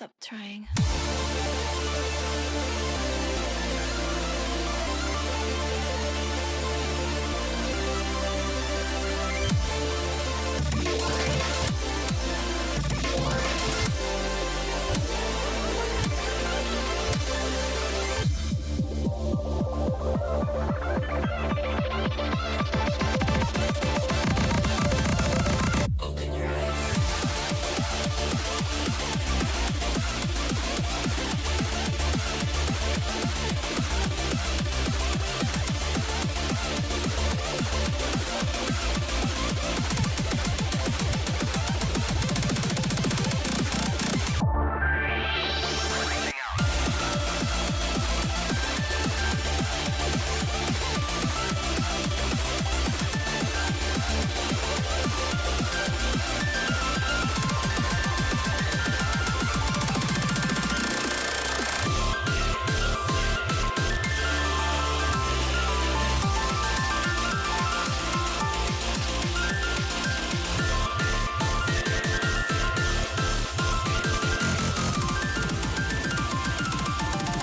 Stop trying.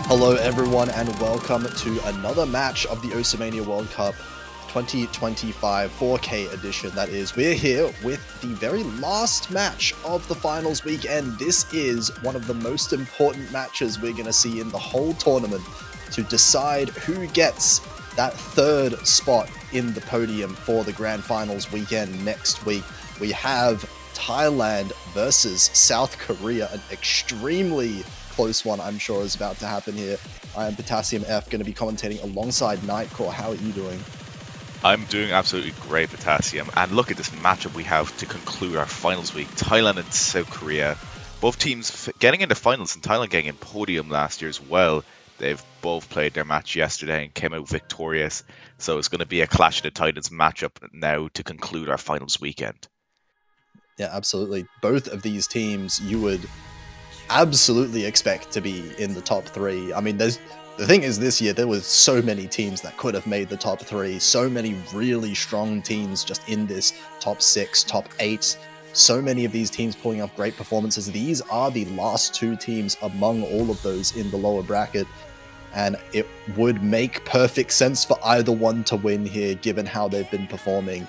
Hello everyone and welcome to another match of the Oceania World Cup 2025 4K edition. That is, we're here with the very last match of the finals weekend. This is one of the most important matches we're going to see in the whole tournament to decide who gets that third spot in the podium for the grand finals weekend next week. We have Thailand versus South Korea, an extremely close one I'm sure is about to happen here. I am Potassium F, going to be commentating alongside Nightcore. How are you doing? I'm doing absolutely great, Potassium. And look at this matchup we have to conclude our finals week. Thailand and South Korea. Both teams getting into finals, and Thailand getting in podium last year as well. They've both played their match yesterday and came out victorious. So it's going to be a Clash of the Titans matchup now to conclude our finals weekend. Yeah, absolutely. Both of these teams you would absolutely expect to be in the top three. I mean, the thing is, this year there was so many teams that could have made the top three, so many really strong teams just in this top 6, top 8. So many of these teams pulling off great performances. These are the last 2 teams among all of those in the lower bracket, and it would make perfect sense for either one to win here, given how they've been performing.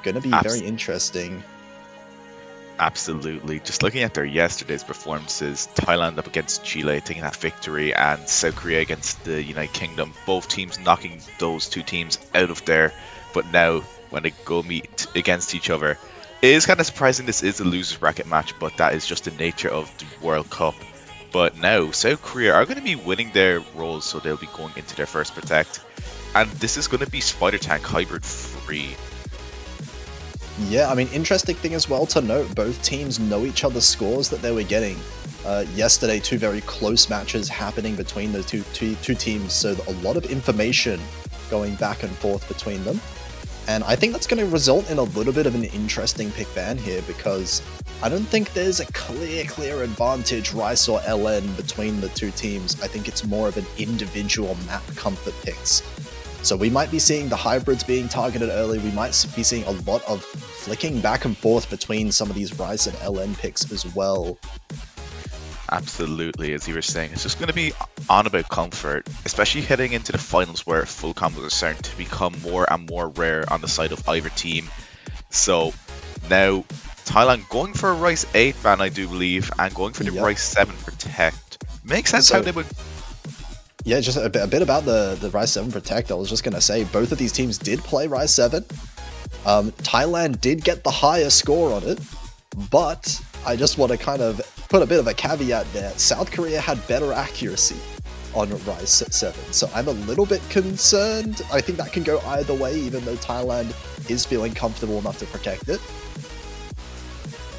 Gonna be very interesting. Absolutely. Just looking at their yesterday's performances, Thailand up against Chile taking that victory, and South Korea against the United Kingdom, both teams knocking those 2 teams out of there. But now, when they go meet against each other, it is kind of surprising this is a loser's bracket match, but that is just the nature of the World Cup. But now, South Korea are going to be winning their roles, so they'll be going into their first Protect. And this is going to be Spider Tank Hybrid free. Yeah, I mean, interesting thing as well to note, both teams know each other's scores that they were getting. Yesterday, 2 very close matches happening between the two teams, so a lot of information going back and forth between them. And I think that's going to result in a little bit of an interesting pick ban here, because I don't think there's a clear advantage, Rice or LN, between the 2 teams. I think it's more of an individual map comfort picks. So we might be seeing the hybrids being targeted early. We might be seeing a lot of flicking back and forth between some of these Rice and LN picks as well. Absolutely, as you were saying, it's just going to be on about comfort, especially heading into the finals where full combos are starting to become more and more rare on the side of either team. So now Thailand going for a Rice 8 ban, I do believe, and going for the Rice 7 Protect. Makes sense how they would... Yeah, just a bit about the Rice 7 Protect. I was just going to say, both of these teams did play Rice 7. Thailand did get the higher score on it, but I just want to kind of put a bit of a caveat there. South Korea had better accuracy on Rice 7, so I'm a little bit concerned. I think that can go either way, even though Thailand is feeling comfortable enough to protect it.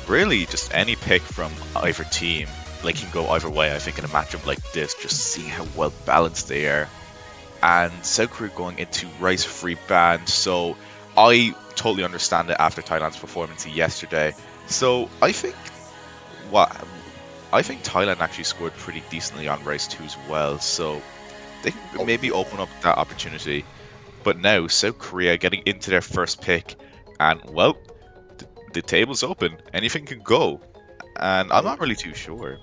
Really, just any pick from either team can go either way, I think, in a matchup like this, just seeing how well balanced they are. And South Korea going into Rice free ban, so I totally understand it after Thailand's performance yesterday. So I think Thailand actually scored pretty decently on Rice 2 as well, so they can maybe open up that opportunity. But now South Korea getting into their first pick, and well, the table's open, anything can go, and I'm not really too sure.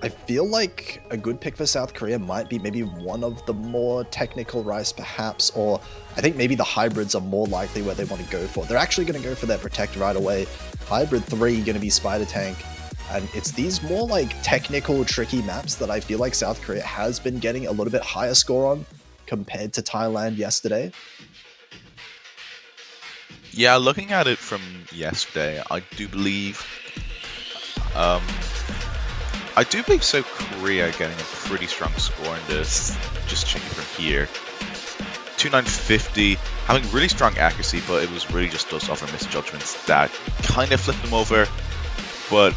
I feel like a good pick for South Korea might be maybe one of the more technical Rice perhaps, or I think maybe the hybrids are more likely where they want to go for. They're actually going to go for their Protect right away. Hybrid 3 going to be Spider Tank, and it's these more technical, tricky maps that I feel like South Korea has been getting a little bit higher score on compared to Thailand yesterday. Yeah, looking at it from yesterday, I do believe South Korea getting a pretty strong score in this. Just checking from here. 2950, having really strong accuracy, but it was really just those other misjudgments that kind of flipped them over. But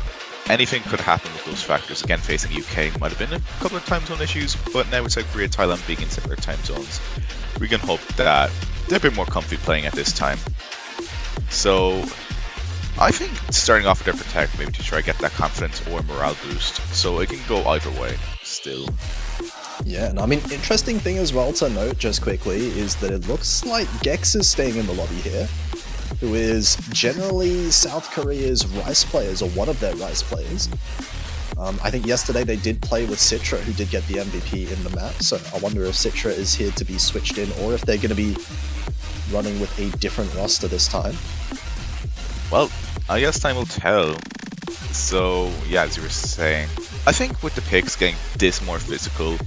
anything could happen with those factors. Again, facing UK might have been a couple of time zone issues, but now with South Korea, Thailand being in similar time zones, we can hope that they're a bit more comfy playing at this time. So I think starting off with their Protect, maybe to try to get that confidence or morale boost. So it can go either way still. Yeah, and I mean, interesting thing as well to note just quickly is that it looks like Gex is staying in the lobby here, who is generally South Korea's Rice players, or one of their Rice players. I think yesterday they did play with Citra, who did get the MVP in the map, so I wonder if Citra is here to be switched in, or if they're going to be running with a different roster this time. Well, I guess time will tell. So, yeah, as you were saying, I think with the picks getting this more physical,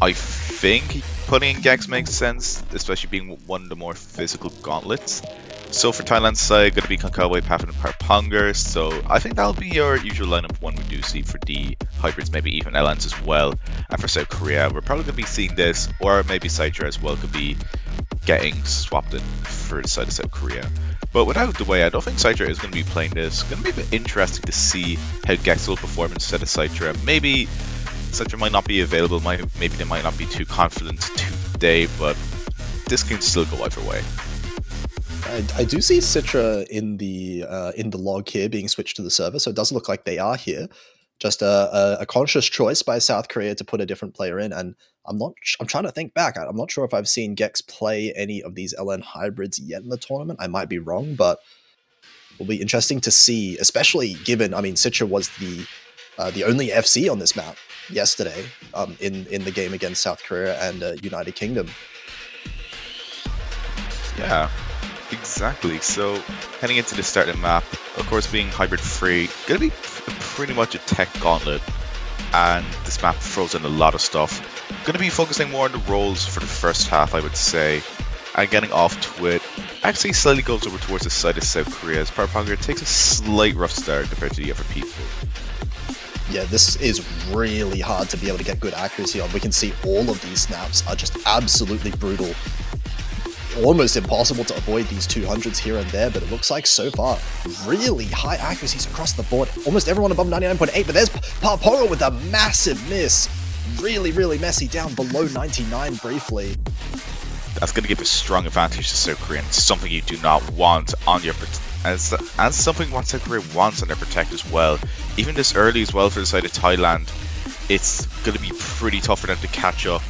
I think putting in Gex makes sense, especially being one of the more physical gauntlets. So for Thailand's side, going to be Konkawa, Pafin, and Parponger, so I think that'll be your usual lineup one we do see for the hybrids, maybe even LNs as well. And for South Korea, we're probably going to be seeing this, or maybe Sidra as well could be getting swapped in for the side of South Korea. But without the way, I don't think Sidra is going to be playing this. It's going to be a bit interesting to see how Gex will perform instead of Sidra. Maybe Sidra might not be available, maybe they might not be too confident today, but this can still go either way. I do see Citra in the log here being switched to the server, so it does look like they are here. Just a conscious choice by South Korea to put a different player in, and I'm trying to think back. I'm not sure if I've seen Gex play any of these LN hybrids yet in the tournament. I might be wrong, but will be interesting to see, especially given, I mean, Citra was the only FC on this map yesterday in the game against South Korea and United Kingdom. Yeah, exactly. So heading into the starting map, of course, being hybrid free, gonna be pretty much a tech gauntlet, and this map throws in a lot of stuff. Gonna be focusing more on the roles for the first half, I would say, and getting off to it. Actually, slightly goes over towards the side of South Korea as Paraponger takes a slight rough start compared to the other people. Yeah, this is really hard to be able to get good accuracy on. We can see all of these snaps are just absolutely brutal. Almost impossible to avoid these 200s here and there, but it looks like so far really high accuracies across the board. Almost everyone above 99.8, but there's Parporo with a massive miss. Really, really messy, down below 99 briefly. That's going to give a strong advantage to South Korea, and something you do not want on your as something what South Korea wants on their Protect as well. Even this early as well for the side of Thailand, it's going to be pretty tough for them to catch up,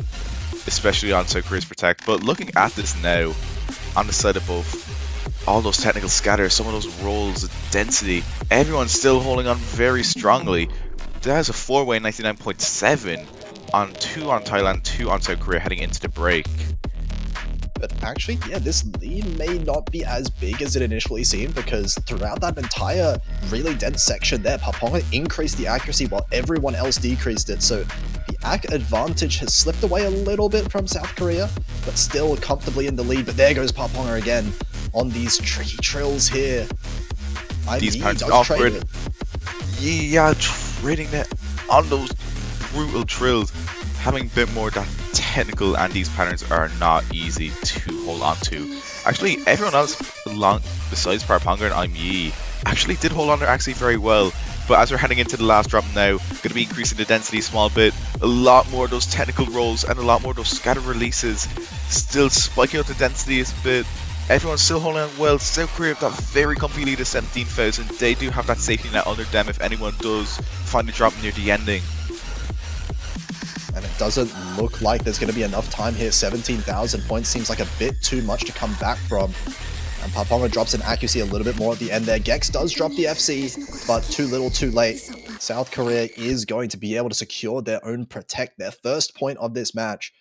especially on South Korea's Protect. But looking at this now, on the side above, all those technical scatters, some of those rolls, the density, everyone's still holding on very strongly. There's a 4-way 99.7 on 2 on Thailand, 2 on South Korea heading into the break. But actually, yeah, this lead may not be as big as it initially seemed, because throughout that entire really dense section there, Parponga increased the accuracy while everyone else decreased it. So the AC advantage has slipped away a little bit from South Korea, but still comfortably in the lead. But there goes Parponga again on these tricky trills here. These parts are awkward. Yeah, trading it on those brutal trills. Having a bit more of that technical, and these patterns are not easy to hold on to. Actually, everyone else besides Paraponga and IME actually did hold on to accuracy very well. But as we're heading into the last drop now, going to be increasing the density a small bit. A lot more of those technical rolls and a lot more of those scatter releases. Still spiking up the density a bit. Everyone's still holding on well. South Korea have that very comfy lead of 17,000. They do have that safety net under them if anyone does find a drop near the ending. And it doesn't look like there's going to be enough time here. 17,000 points seems like a bit too much to come back from. And Parponga drops in accuracy a little bit more at the end there. Gex does drop the FC, but too little too late. South Korea is going to be able to secure their own Protect, their first point of this match.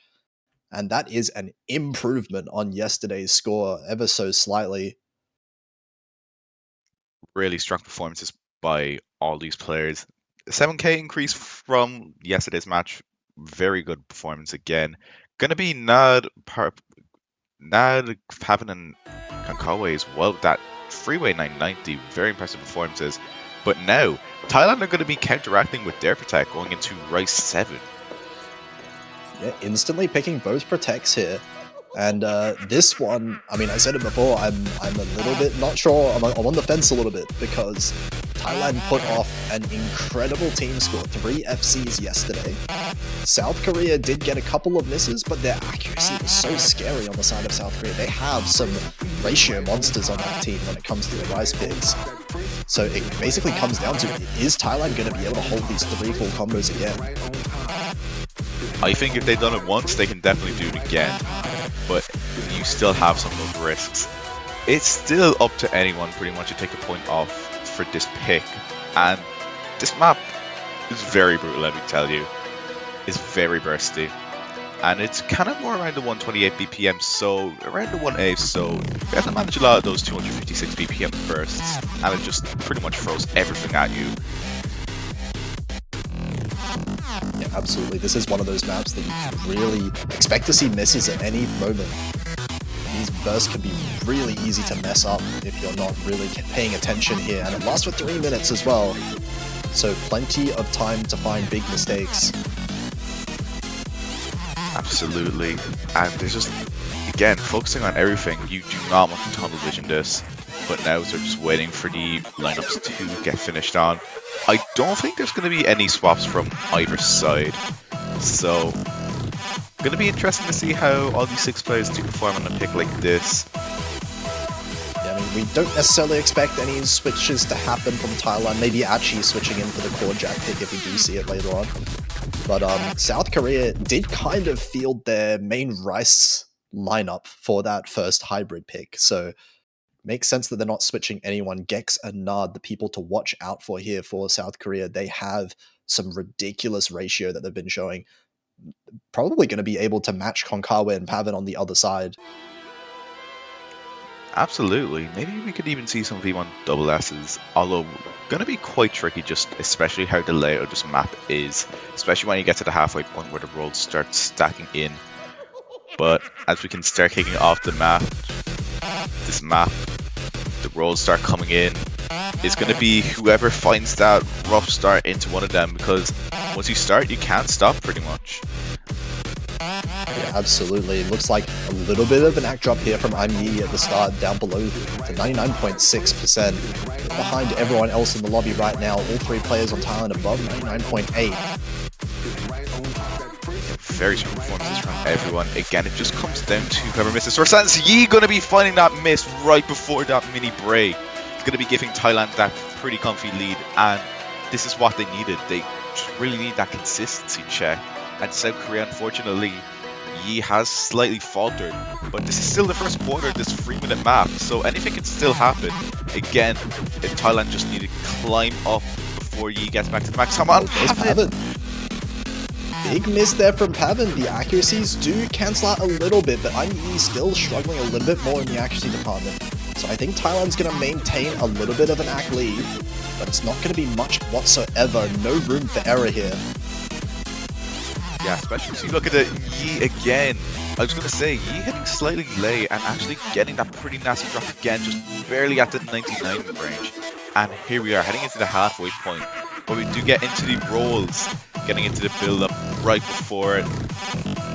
And that is an improvement on yesterday's score, ever so slightly. Really strong performances by all these players. 7k increase from yesterday's match. Very good performance again. Gonna be Nad having an Kankawa as well with that freeway 990. Very impressive performances. But now, Thailand are going to be counteracting with their Protect going into Rice 7. Yeah, instantly picking both Protects here. And this one, I mean, I said it before, I'm a little bit not sure, I'm on the fence a little bit, because Thailand put off an incredible team score, 3 FCs yesterday. South Korea did get a couple of misses, but their accuracy was so scary on the side of South Korea. They have some ratio monsters on that team when it comes to the rice picks. So it basically comes down to, is Thailand going to be able to hold these 3 full combos again? I think if they've done it once, they can definitely do it again. But you still have some of those risks. It's still up to anyone pretty much to take a point off for this pick. And this map is very brutal, let me tell you. It's very bursty. And it's kind of more around the 128 BPM, so around the 1A, so you have to manage a lot of those 256 BPM bursts. And it just pretty much throws everything at you. Yeah, absolutely. This is one of those maps that you can really expect to see misses at any moment. These bursts can be really easy to mess up if you're not really paying attention here, and it lasts for 3 minutes as well. So plenty of time to find big mistakes. Absolutely. And there's just, again, focusing on everything. You do not want to tunnel vision this, but now they're just waiting for the lineups to get finished on. I don't think there's going to be any swaps from either side, so going to be interesting to see how all these 6 players do perform on a pick like this. we don't necessarily expect any switches to happen from Thailand, maybe actually switching in for the core Jack pick if we do see it later on. But South Korea did kind of field their main Rice lineup for that first hybrid pick, so makes sense that they're not switching anyone. Gex and Nard, the people to watch out for here for South Korea, they have some ridiculous ratio that they've been showing. Probably going to be able to match Konkawa and Pavin on the other side. Absolutely. Maybe we could even see some V1 double S's, although going to be quite tricky, just especially how the layout of this map is, especially when you get to the halfway point where the rolls start stacking in. But as we can start kicking off the map, the rolls start coming in. It's going to be whoever finds that rough start into one of them, because once you start, you can't stop pretty much. Yeah, absolutely. It looks like a little bit of an act drop here from IME at the start, down below to 99.6%. Behind everyone else in the lobby right now, all three players on Thailand above 99.8. Very strong performances from everyone. Again, it just comes down to whoever misses. So Sans Yi going to be finding that miss right before that mini break. It's going to be giving Thailand that pretty comfy lead, and this is what they needed. They just really need that consistency check. And South Korea, unfortunately, Yi has slightly faltered, but this is still the first quarter of this 3-minute map, so anything can still happen. Again, if Thailand just need to climb up before Yi gets back to the max. Come on, Pavin! Big miss there from Pavin. The accuracies do cancel out a little bit, but IME still struggling a little bit more in the accuracy department. So I think Thailand's going to maintain a little bit of an ACK lead, but it's not going to be much whatsoever. No room for error here. Yeah, especially if you look at it, Yi again. I was going to say, Yi hitting slightly late and actually getting that pretty nasty drop again, just barely at the 99 range. And here we are, heading into the halfway point. But we do get into the rolls, getting into the build-up right before it.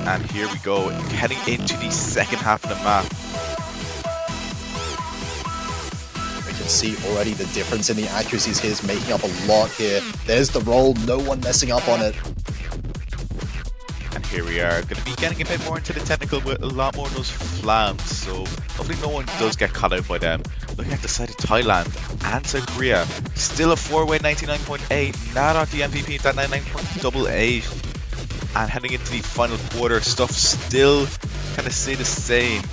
And here we go, heading into the second half of the map. We can see already the difference in the accuracies here is making up a lot here. There's the roll, no one messing up on it. And here we are, going to be getting a bit more into the technical with a lot more of those flams, so hopefully no one does get caught out by them. Looking at the side of Thailand and South Korea, still a 4-way 99.8, not at the MVP at that 99.88. And heading into the final quarter, stuff still kind of stay the same,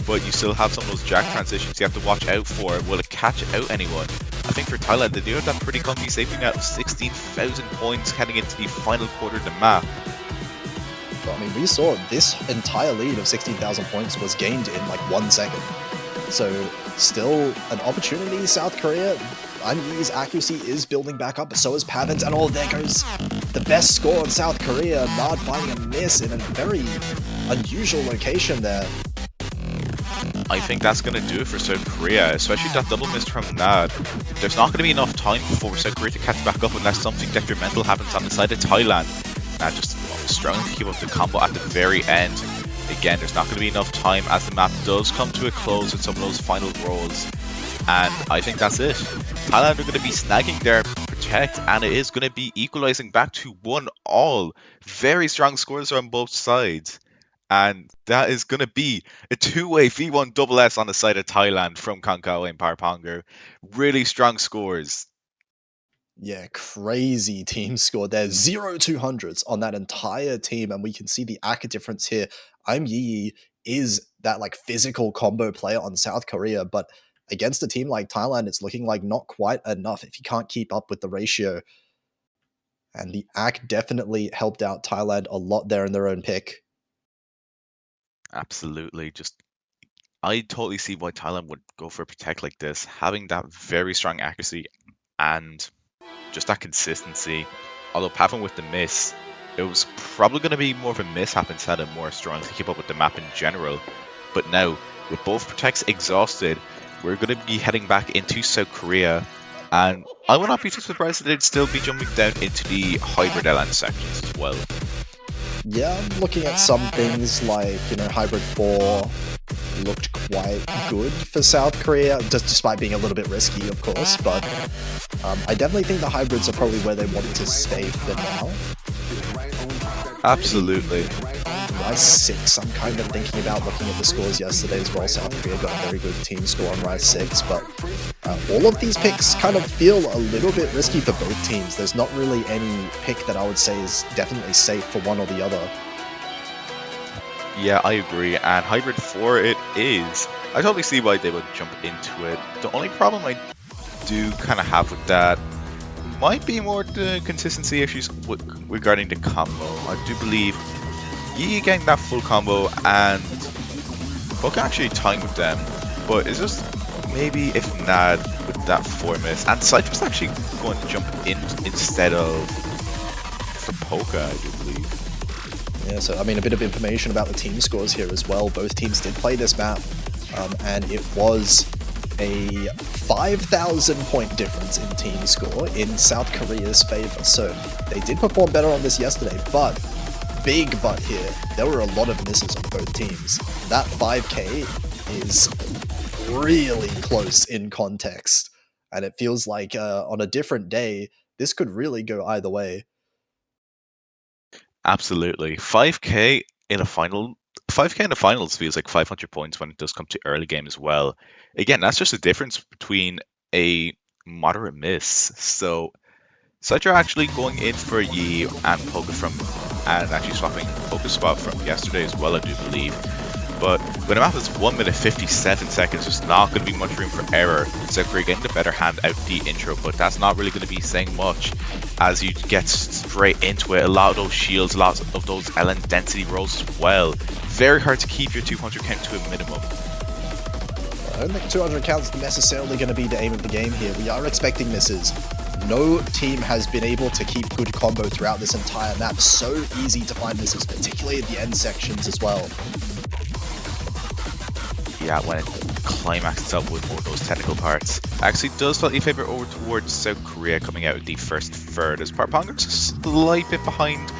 but you still have some of those jack transitions you have to watch out for. Will it catch out anyone? I think for Thailand, they do have that pretty comfy safety net of 16,000 points heading into the final quarter of the map. I mean, we saw this entire lead of 16,000 points was gained in like 1 second. So still an opportunity, South Korea. IME's accuracy is building back up, but so is Pavin's, and there goes the best score in South Korea. Nard finding a miss in a very unusual location there. I think that's going to do it for South Korea, especially that double miss from Nard. There's not going to be enough time for South Korea to catch back up unless something detrimental happens on the side of Thailand. Nard just struggling to keep up the combo at the very end. Again, there's not going to be enough time as the map does come to a close with some of those final rolls. And I think that's it. Thailand are going to be snagging their protect, and it is going to be equalizing back to 1-all. Very strong scores on both sides. And that is going to be a 2-way V1 double S on the side of Thailand from Konkawa and Parapongo. Really strong scores. Yeah, crazy team score there. 0 200s on that entire team, and we can see the ACK difference here. IME is that like physical combo player on South Korea, but against a team like Thailand, it's looking like not quite enough if you can't keep up with the ratio. And the ACK definitely helped out Thailand a lot there in their own pick. Absolutely. I totally see why Thailand would go for a protect like this, having that very strong accuracy and just that consistency. Although Pavin with the miss, it was probably going to be more of a mishap instead of more strong to keep up with the map in general. But now, with both protects exhausted, we're going to be heading back into South Korea, and I would not be too surprised that they'd still be jumping down into the hybrid LN sections as well. Yeah, I'm looking at some things like, Hybrid 4 looked quite good for South Korea, just despite being a little bit risky, of course, but I definitely think the hybrids are probably where they want to stay for now. Absolutely. Rise 6, I'm kind of thinking about looking at the scores yesterday as well. South Korea got a very good team score on Rise 6, but all of these picks kind of feel a little bit risky for both teams. There's not really any pick that I would say is definitely safe for one or the other. Yeah, I agree, and Hybrid 4 it is. I totally see why they would jump into it. The only problem I do kind of have with that might be more the consistency issues regarding the combo. I do believe Yi getting that full combo and Book actually tying with them, but it's just maybe if Nad with that 4 miss, and Cypher's actually going to jump in instead of for Poka, I do believe. Yeah, so I mean a bit of information about the team scores here as well. Both teams did play this map, and it was a 5,000 point difference in team score in South Korea's favor. So they did perform better on this yesterday, but big but here, there were a lot of misses on both teams. That 5k is really close in context, and it feels like on a different day, this could really go either way. Absolutely. 5k in a final. 5k in the finals feels like 500 points when it does come to early game as well. Again, that's just a difference between a moderate miss. So Citra actually going in for Yi and Poka and actually swapping Poka's spot from yesterday as well, I do believe. But when a map is 1 minute 57 seconds, there's not going to be much room for error. So we're getting the better hand out the intro, but that's not really going to be saying much as you get straight into it. A lot of those shields, a lot of those LN density rolls as well. Very hard to keep your 200 count to a minimum. I don't think 200 counts is necessarily going to be the aim of the game here. We are expecting misses. No team has been able to keep good combo throughout this entire map. So easy to find misses, particularly at the end sections as well. Yeah, when it climaxes up with all those technical parts. Actually does slightly favour over towards South Korea coming out of the first third, as Parponger's a slight bit behind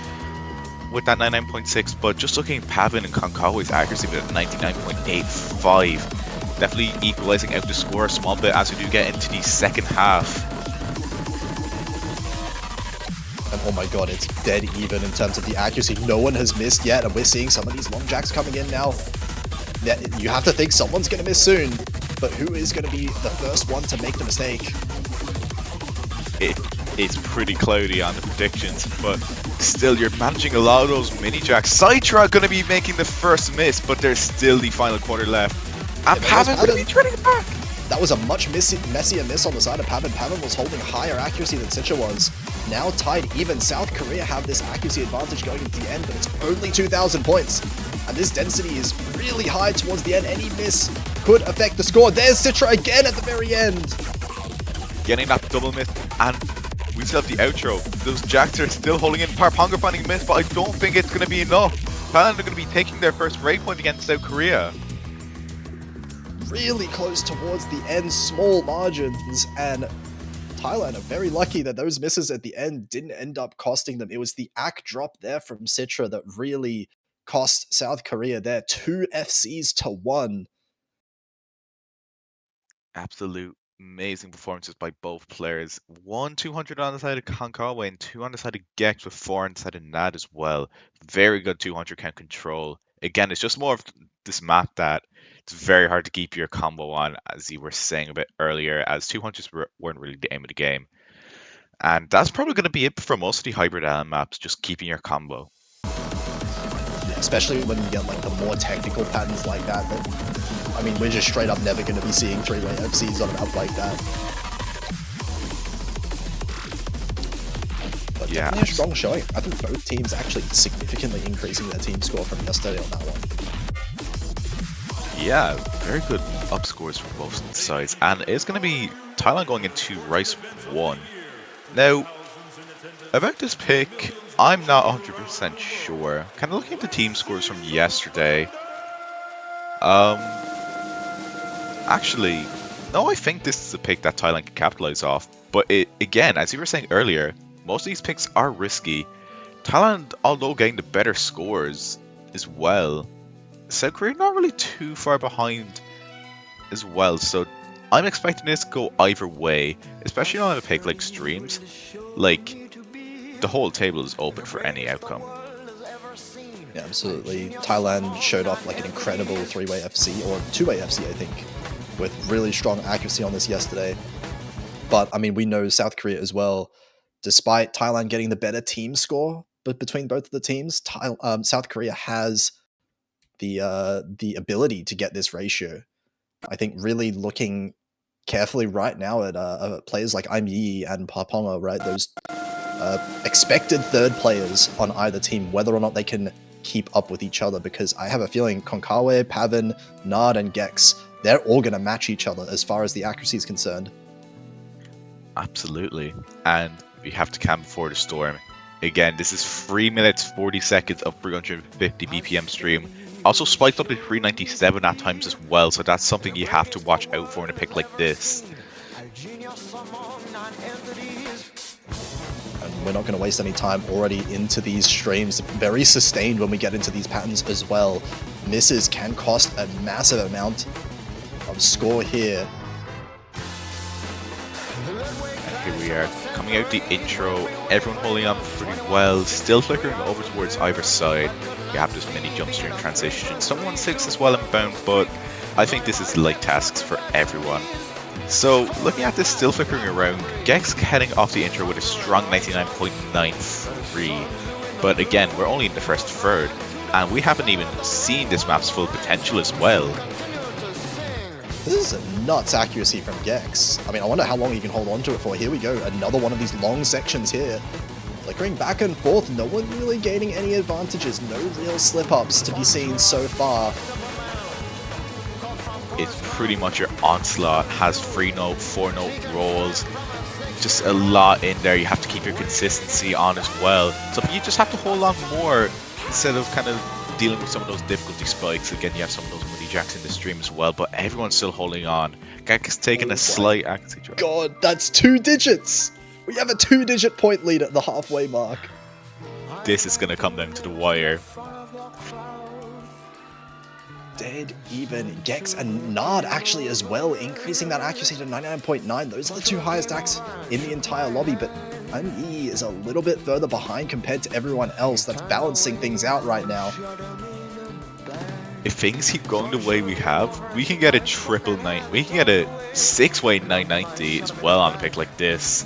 with that 99.6, but just looking at Pavin and Konkawa's accuracy with 99.85, definitely equalising out the score a small bit as we do get into the second half. And oh my god, it's dead even in terms of the accuracy. No one has missed yet, and we're seeing some of these long jacks coming in now. You have to think someone's going to miss soon, but who is going to be the first one to make the mistake? It's pretty cloudy on the predictions, but still you're managing a lot of those mini jacks. Citra going to be making the first miss, but there's still the final quarter left. And Pavin going to be turning it back. That was a much messier miss on the side of Pavin. Pavin was holding higher accuracy than Citra was. Now tied even, South Korea have this accuracy advantage going into the end, but it's only 2,000 points. And this density is really high towards the end. Any miss could affect the score. There's Citra again at the very end. Getting that double miss, and we still have the outro. Those jacks are still holding in. Parponger finding a miss, but I don't think it's going to be enough. Thailand are going to be taking their first break point against South Korea. Really close towards the end, small margins, and Thailand are very lucky that those misses at the end didn't end up costing them. It was the act drop there from Citra that really cost South Korea their 2 FCs to 1. Absolute amazing performances by both players. 200 on the side of Konkawa and 2 on the side of Gex with 4 on the side of Nad as well. Very good 200 count control. Again, it's just more of this map that it's very hard to keep your combo on, as you were saying a bit earlier, as 200s weren't really the aim of the game. And that's probably going to be it for most of the hybrid LM maps, just keeping your combo. Yeah, especially when you get like the more technical patterns like that. I mean, we're just straight up never going to be seeing 3-way FCs on a map like that. But yeah, definitely a strong showing. I think both teams actually significantly increasing their team score from yesterday on that one. Yeah, very good up scores from both sides, and it's going to be Thailand going into Rice 1. Now, about this pick, I'm not 100% sure. Kind of looking at the team scores from yesterday. Actually, no, I think this is a pick that Thailand can capitalize off. But again, as you were saying earlier, most of these picks are risky. Thailand, although getting the better scores as well, South Korea not really too far behind as well, so I'm expecting this to go either way, especially on a pick like Streams. Like, the whole table is open for any outcome. Yeah, absolutely. Thailand showed off like an incredible 3-way FC, or 2-way FC, I think, with really strong accuracy on this yesterday. But, I mean, we know South Korea as well, despite Thailand getting the better team score, but between both of the teams, South Korea has the ability to get this ratio. I think really looking carefully right now at players like Yi and Paponga, right? Those expected third players on either team, whether or not they can keep up with each other, because I have a feeling Konkawe, Pavin, Nard, and Gex, they're all going to match each other as far as the accuracy is concerned. Absolutely. And we have to camp before the storm. Again, this is 3 minutes 40 seconds of 350 BPM stream. Also spiked up to 397 at times as well, so that's something you have to watch out for in a pick like this. And we're not going to waste any time already into these streams. Very sustained when we get into these patterns as well. Misses can cost a massive amount of score here. And here we are, coming out the intro, everyone holding on pretty well, still flickering over towards either side. You have this mini jump stream transition. Someone six as well inbound, but I think this is light tasks for everyone. So looking at this still flickering around, Gex heading off the intro with a strong 99.93. But again, we're only in the first third, and we haven't even seen this map's full potential as well. This is a nuts accuracy from Gex. I mean, I wonder how long he can hold on to it for. Here we go, another one of these long sections here. Flickering back and forth, no one really gaining any advantages, no real slip-ups to be seen so far. It's pretty much your onslaught, has 3-note, 4-note rolls, just a lot in there. You have to keep your consistency on as well. So you just have to hold on more instead of kind of dealing with some of those difficulty spikes. Again, you have some of those money jacks in the stream as well, but everyone's still holding on. Gex is taking a slight accuracy drop. God, that's 2 digits! We have a 2-digit point lead at the halfway mark. This is going to come down to the wire. Dead even. Gex and Nard actually as well, increasing that accuracy to 99.9. Those are the 2 highest acts in the entire lobby, but Yi is a little bit further behind compared to everyone else. That's balancing things out right now. If things keep going the way we have, we can get a triple 9. We can get a 6-way 990 as well on a pick like this.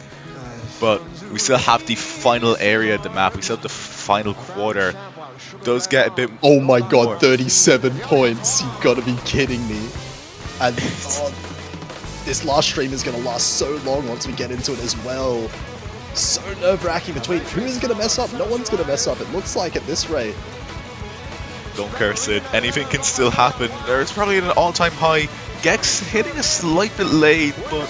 But we still have the final area of the map. We still have the final quarter. Those get a bit. Oh my god, 37 points. You've got to be kidding me. And this last stream is going to last so long once we get into it as well. So nerve-wracking between who's going to mess up. No one's going to mess up, it looks like, at this rate. Don't curse it. Anything can still happen. There's probably an all-time high. Gex hitting a slight bit late, but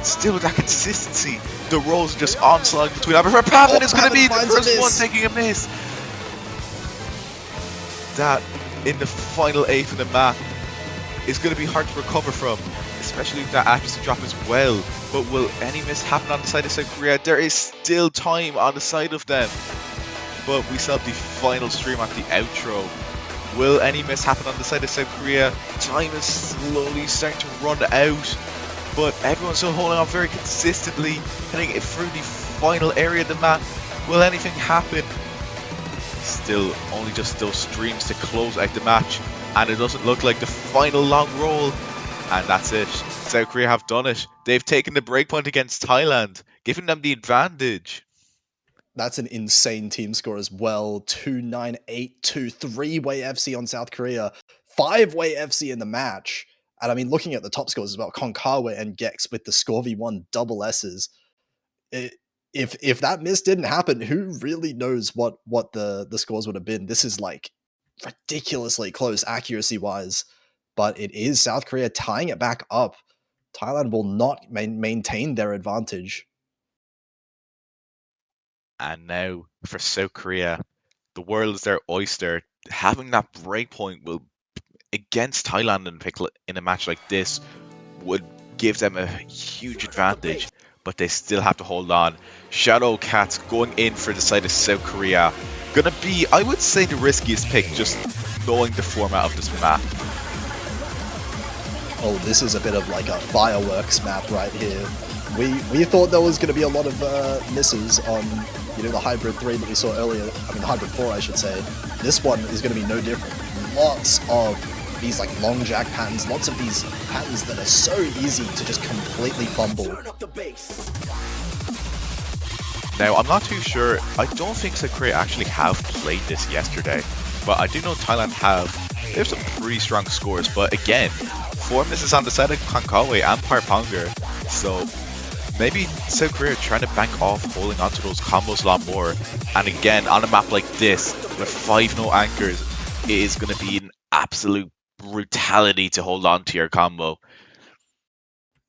still with that consistency. The rolls are just onslaught between everywhere. Pavin is going to be the first one taking a miss. That, in the final 8th of the map, is going to be hard to recover from, especially with that accuracy drop as well. But will any miss happen on the side of South Korea? There is still time on the side of them. But we still have the final stream at the outro. Will any miss happen on the side of South Korea? Time is slowly starting to run out. But everyone's still holding on very consistently, heading through the final area of the map. Will anything happen? Still only just those streams to close out the match, and it doesn't look like the final long roll. And that's it. South Korea have done it. They've taken the breakpoint against Thailand, giving them the advantage. That's an insane team score as well. 2-9-8-2, 3-way FC on South Korea, 5-way FC in the match. And I mean, looking at the top scores as well, Konkawe and Gex with the Score V1 double S's. If that miss didn't happen, who really knows what the scores would have been? This is like ridiculously close accuracy-wise. But it is South Korea tying it back up. Thailand will not maintain their advantage. And now for South Korea, the world is their oyster. Having that breakpoint will, against Thailand in a match like this, would give them a huge advantage. But they still have to hold on. Shadow Cats going in for the side of South Korea. Gonna be, I would say, the riskiest pick, just knowing the format of this map. Oh, this is a bit of like a fireworks map right here. we thought there was going to be a lot of misses on, you know, the Hybrid 3 that we saw earlier. I mean, the Hybrid 4, I should say. This one is going to be no different. Lots of these like long jack patterns, lots of these patterns that are so easy to just completely fumble. Now, I'm not too sure. I don't think South Korea actually have played this yesterday, but I do know Thailand they have some pretty strong scores. But again, form this is on the side of Konkawi and Parponger, so maybe South Korea are trying to bank off holding onto those combos a lot more. And again, on a map like this, with 5 no anchors, it is going to be an absolute brutality to hold on to your combo.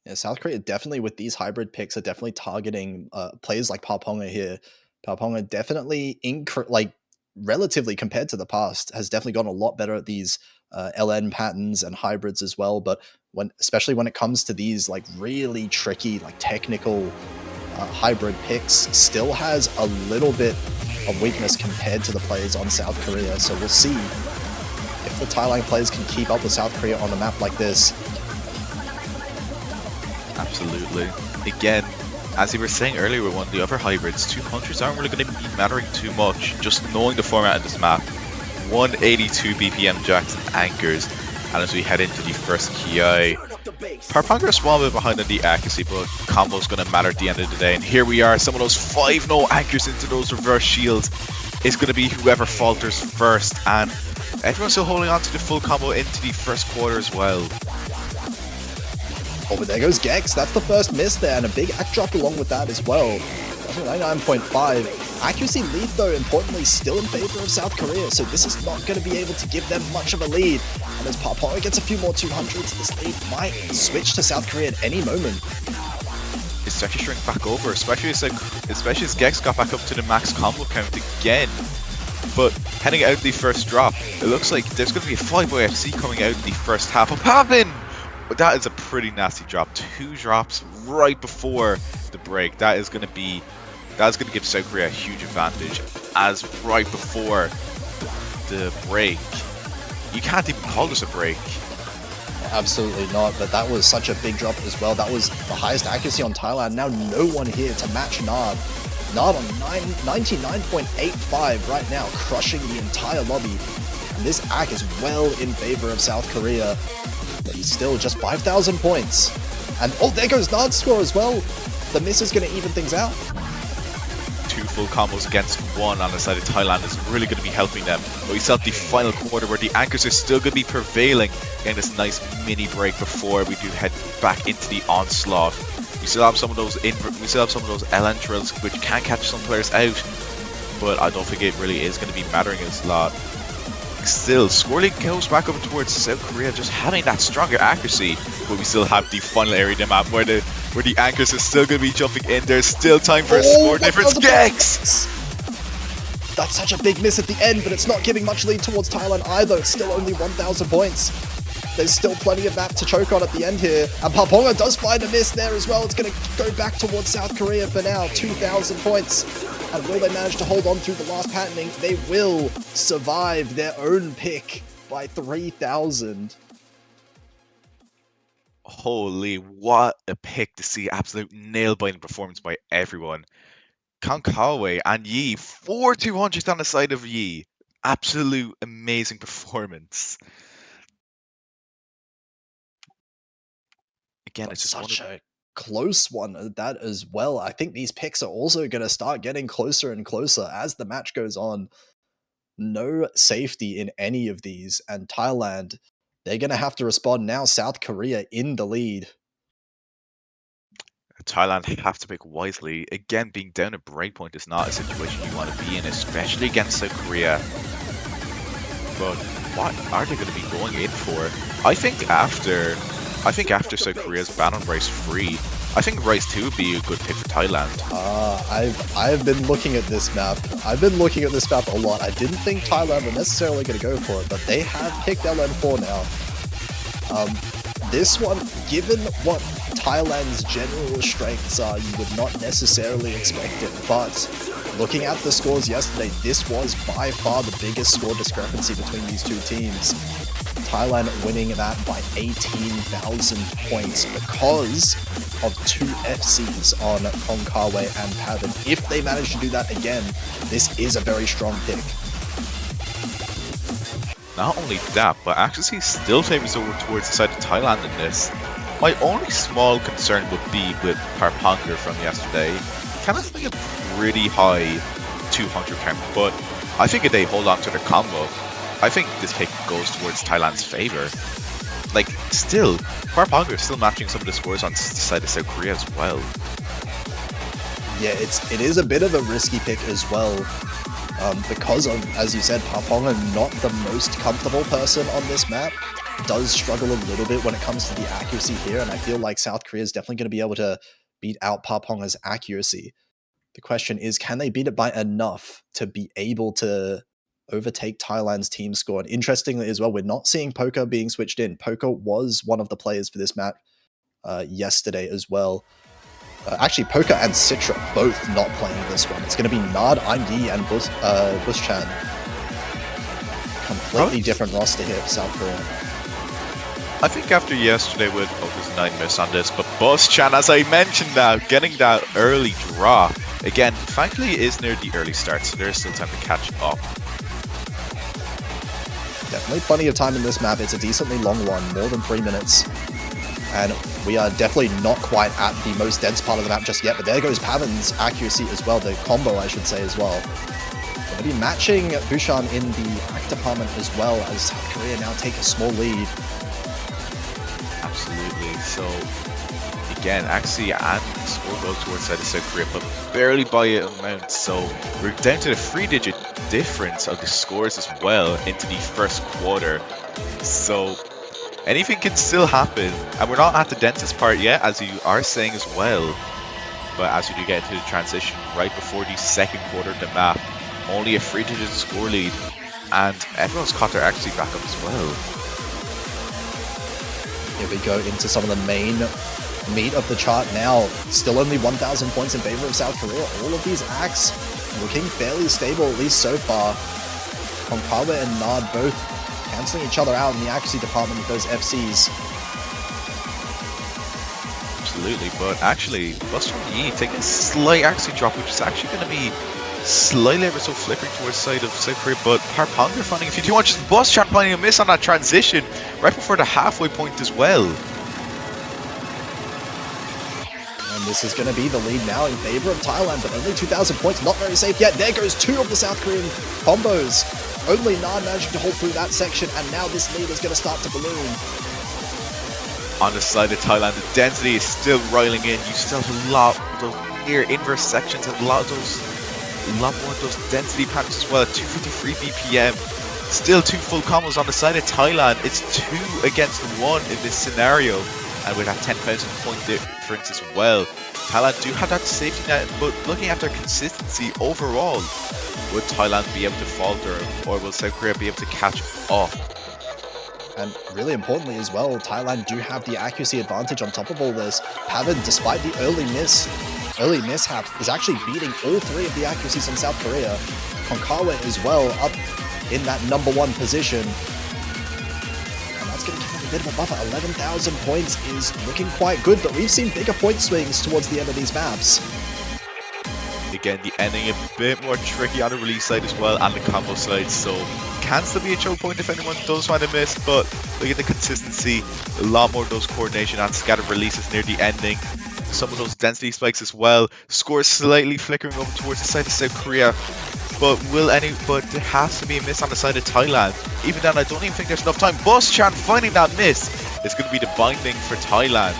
Yeah, South Korea definitely with these hybrid picks are definitely targeting players like Parponga here. Parponga definitely, like relatively compared to the past, has definitely gotten a lot better at these LN patterns and hybrids as well. But especially when it comes to these like really tricky, like technical hybrid picks, still has a little bit of weakness compared to the players on South Korea. So we'll see if the Thailand players can keep up with South Korea on a map like this. Absolutely. Again, as you were saying earlier with one of the other hybrids, 2 countries aren't really going to be mattering too much. Just knowing the format of this map, 182 BPM jacks and anchors, and as we head into the first Ki, Parponger a small bit behind on the accuracy, but combo's going to matter at the end of the day. And here we are, some of those 5 no anchors into those reverse shields. It's going to be whoever falters first, and everyone's still holding on to the full combo into the first quarter as well. Oh, but there goes Gex. That's the first miss there, and a big act drop along with that as well. 99.5. Accuracy lead, though, importantly, still in favor of South Korea, so this is not going to be able to give them much of a lead. And as Parponger gets a few more 200s, this lead might switch to South Korea at any moment. It's actually shrink back over, especially as Gex got back up to the max combo count again. But heading out the first drop, it looks like there's going to be a 5-way FC coming out in the first half of Pavin! But that is a pretty nasty drop. 2 drops right before the break. That is going to give South Korea a huge advantage. As right before the break, you can't even call this a break. Absolutely not, but that was such a big drop as well. That was the highest accuracy on Thailand. Now no one here to match Nard. Nard on 99.85 right now, crushing the entire lobby. And this ACK is well in favor of South Korea. But he's still just 5,000 points. And oh, there goes Nard's score as well. The miss is going to even things out. 2 full combos against 1 on the side of Thailand is really going to be helping them. But we still have the final quarter where the anchors are still going to be prevailing, getting this nice mini break before we do head back into the onslaught. We still have some of those LN drills which can catch some players out, but I don't think it really is going to be mattering a lot. Still, score lead goes back up towards South Korea, just having that stronger accuracy, but we still have the final area of the map where the anchors are still going to be jumping in. There's still time for a score difference. Gex! That's such a big miss at the end, but it's not giving much lead towards Thailand either. It's still only 1,000 points. There's still plenty of map to choke on at the end here, and Parponga does find a miss there as well. It's going to go back towards South Korea for now, 2,000 points. And will they manage to hold on through the last patterning? They will survive their own pick by 3,000. Holy, what a pick to see. Absolute nail-biting performance by everyone. Konkawi and Yi, 4 200s on the side of Yi. Absolute amazing performance. Again, But it's just such a close one at that as well. I think these picks are also going to start getting closer and closer as the match goes on. No safety in any of these, and Thailand, they're going to have to respond now. South Korea in the lead. Thailand have to pick wisely. Again, being down at breakpoint is not a situation you want to be in, especially against South Korea. But what are they going to be going in for? I think after South Korea's ban on Rice Free, I think Rice 2 would be a good pick for Thailand. I've been looking at this map. I've been looking at this map a lot. I didn't think Thailand were necessarily going to go for it, but they have picked LN4 now. This one, given what Thailand's general strengths are, you would not necessarily expect it, but looking at the scores yesterday, this was by far the biggest score discrepancy between these two teams. Thailand winning that by 18,000 points because of 2 FCs on Konkawe and Pavan. If they manage to do that again, this is a very strong pick. Not only that, but actually still favors over towards the side of Thailand in this. My only small concern would be with Parponger from yesterday. Kind of like a pretty high 200 count, but I think if they hold on to their combo, I think this pick goes towards Thailand's favor. Like, still, Parponger is still matching some of the scores on the side of South Korea as well. Yeah, it is a bit of a risky pick as well. Because of, as you said, Parponger not the most comfortable person on this map, does struggle a little bit when it comes to the accuracy here, and I feel like South Korea is definitely going to be able to beat out Parponger's accuracy. The question is, can they beat it by enough to be able to overtake Thailand's team score? And interestingly as well, we're not seeing Poker being switched in. Poker was one of the players for this map yesterday as well. Actually, Poker and Citra both not playing this one. It's going to be Nard, IMD, and Buschan. Completely different roster here for South Korea. I think after yesterday with there's 9 miss on this, but Buschan, as I mentioned now, getting that early draw. Again, thankfully it is near the early start, so there's still time to catch up. Definitely plenty of time in this map. It's a decently long one, more than 3 minutes. And we are definitely not quite at the most dense part of the map just yet, but there goes Pavan's accuracy as well, the combo I should say as well. They'll be matching Buschan in the act department as well, as South Korea now take a small lead. Absolutely, so again, actually and score goes towards side of South Korea, but barely by an amount, so we're down to the 3-digit difference of the scores as well into the first quarter. So anything can still happen, and we're not at the densest part yet, as you are saying as well. But as we do get into the transition right before the second quarter of the map, only a 3-digit score lead, and everyone's caught their accuracy back up as well. Here we go into some of the main meat of the chart now. Still only 1,000 points in favor of South Korea. All of these acts looking fairly stable, at least so far. Konkawa and Nard both cancelling each other out in the accuracy department with those FCs. Absolutely, but actually, Buster Yi taking a slight accuracy drop, which is actually going to be slightly ever so flickering towards the side of South Korea, but Parponger finding a few too much. Buschan finding a miss on that transition right before the halfway point as well. And this is going to be the lead now in favor of Thailand, but only 2,000 points, not very safe yet. There goes 2 of the South Korean combos. Only Nard managing to hold through that section, and now this lead is going to start to balloon. On the side of Thailand, the density is still riling in. You still have a lot of those near inverse sections and a lot more of those density patterns as well at 253 BPM. Still 2 full combos on the side of Thailand. It's 2 against 1 in this scenario, and with that 10,000 point difference as well. Thailand do have that safety net, but looking at their consistency overall, would Thailand be able to falter, or will South Korea be able to catch up? And really importantly as well, Thailand do have the accuracy advantage on top of all this. Pavan, despite the early mishap, is actually beating all 3 of the accuracies on South Korea. Konkawa as well, up in that #1 position. And that's going to give him a bit of a buffer. 11,000 points is looking quite good, but we've seen bigger point swings towards the end of these maps. Again, the ending a bit more tricky on the release side as well, and the combo side, so can still be a choke point if anyone does find a miss, but look at the consistency, a lot more of those coordination and scattered releases near the ending. Some of those density spikes as well. Scores slightly flickering over towards the side of South Korea, but there has to be a miss on the side of Thailand. Even then, I don't even think there's enough time. Buschan finding that miss is going to be the binding for Thailand,